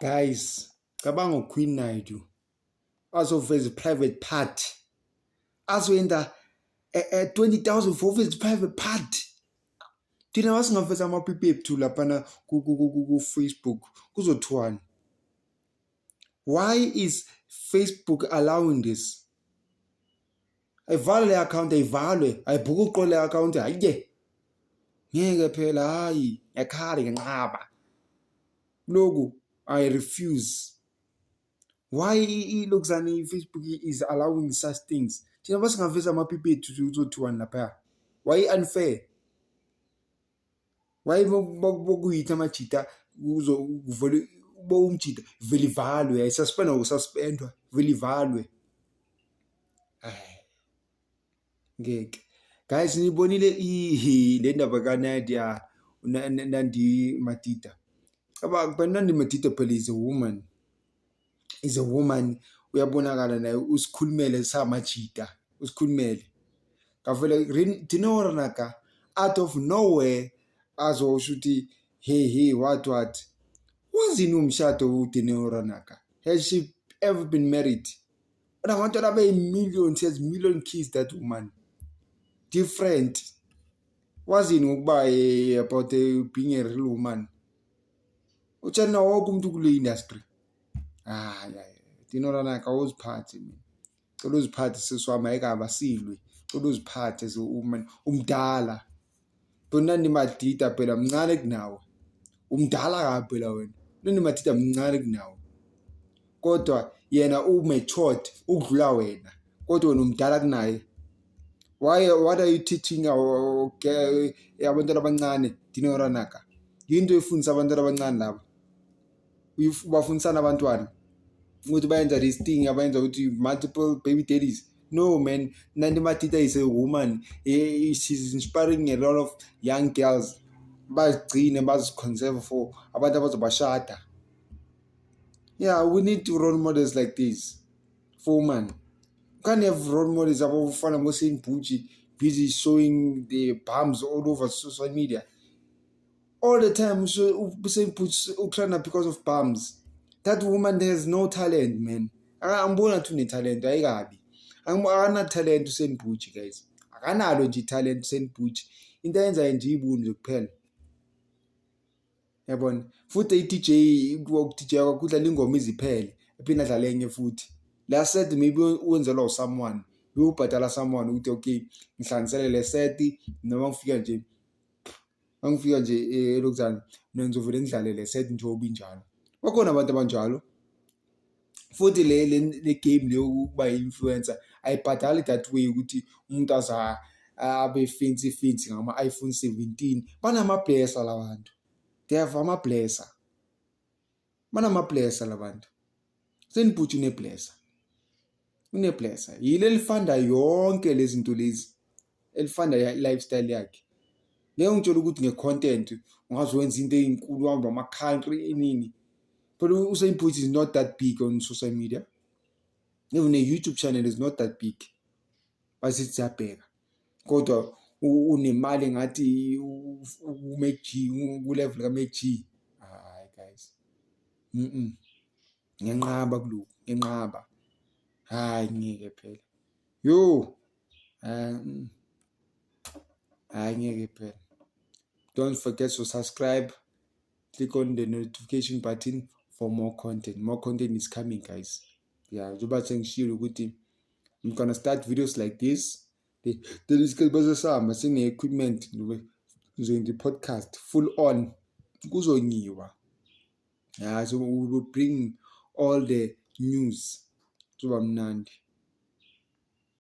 Guys, cabanga uQueen Naidoo azoveza private part, azoenda 20,000 for his private part. Thina wasingaveza amapipi ethu laphana ku-Facebook kuzothiwani? Why is Facebook allowing this? Ayivale le account, ayivalwe, ayibhukuqwe le account, hayi ngeke phela, hayi ngiyakhala ngiyanqaba loku, I refuse. Why ilokhuzana Facebook is allowing such things? Thina basingaveza amapipi ethu uzothiwani lapha? Why unfair? Why bokuyitha amajita uzovele umjita vele ivalwe, ayisuspendwa ukususpendwa vele ivalwe? Ngeke. Guys, nibonile le ndaba kaNadia Nandi Matita. Nandi Matita phela is a woman, uyabonakala naye usikhulumele samajita, usikhulumele. Kavele Dinoranaka out of nowhere azosho ukuthi hey what wazini umshado uDinoranaka? Has she ever been married? Unabantwana abayi-millions, she has million kids, that woman. Different. Wazini ukuba about being a real woman? Utshana wonke umuntu kule industry. Dinoranaka uziphathe mina. Cela uziphathe seswami, ayikaba silwe. Cela uziphathe umdala. Nandi Matita phela mncane kunawe. Umdala kabi phela wena. Nandi Matita mncane kunawe. Kodwa yena umatured ukudlula wena. Kodwa wena umdala kunaye. What are you teaching abantwana abancane, Dinoranaka? Yinto efundisa abantwana abancane laba. Ubafundisana abantwana ukuthi bayenza this thing, abayenza ukuthi multiple baby daddies. No man, Nandi Matita is a woman. She's inspiring a lot of young girls. Bazigcine, baziconserve for abantu abazobashada. Yeah, we need to role models like this for women. You can't have role models abafana ngoSaint Butchie busy showing the bums all over social media. All the time, Saint Butchie utrana because of bums. That woman has no talent, man. Angibona ukuthi une-talent, ayikabi. Akana-talent uSaint Butchie, guys. Akanalo nje i-talent uSaint Butchie. Into ayenzayo nje ibunje kuphela. Yabona? Futhi i-DJ, DJ yakho udlala ingoma iziphele, ephinde adlale enye futhi. La set maybe uwenzelwa someone. Uyobhadala someone ukuthi okay, ngihlanganisele le set noma ngifika nje lokuzana nenzovele ngidlale le set njengoba injalo. Bakhona abantu abanjalo. Futhi le game le ukuba influencer ayibhadali that way ukuthi umuntu abe fancy ngama iPhone 17. Banama-blesser labantu. They have ama-blesser. Banama-blesser labantu. Saint Butchie une-blesser. Yile elifanda yonke lezi zinto lezi. Elifanda lifestyle yakhe. Ngeke ngitshela ukuthi nge-content ungazowenza into ezinkulu, uhamba ama-country enini. But uSaint Butchie is not that big on social media. Even a YouTube channel is not that big. Basithi siyabheka. Kodwa unemali ngathi uMac G, ku-level kaMac G. Hayi guys. Ngiyanqaba kulokhu, ngiyanqaba. Hayi ngeke phela. Hayi ngeke phela. Don't forget to subscribe. Click on the notification button for more content. More content is coming, guys. Yeah, njengoba sengishilo ukuthi I'm gonna start videos like this. The isikhathi basesama sine-equipment ngizoyenza i-podcast full on kuzonyiwa. Yeah, so we will bring all the news. Kuzoba mnandi.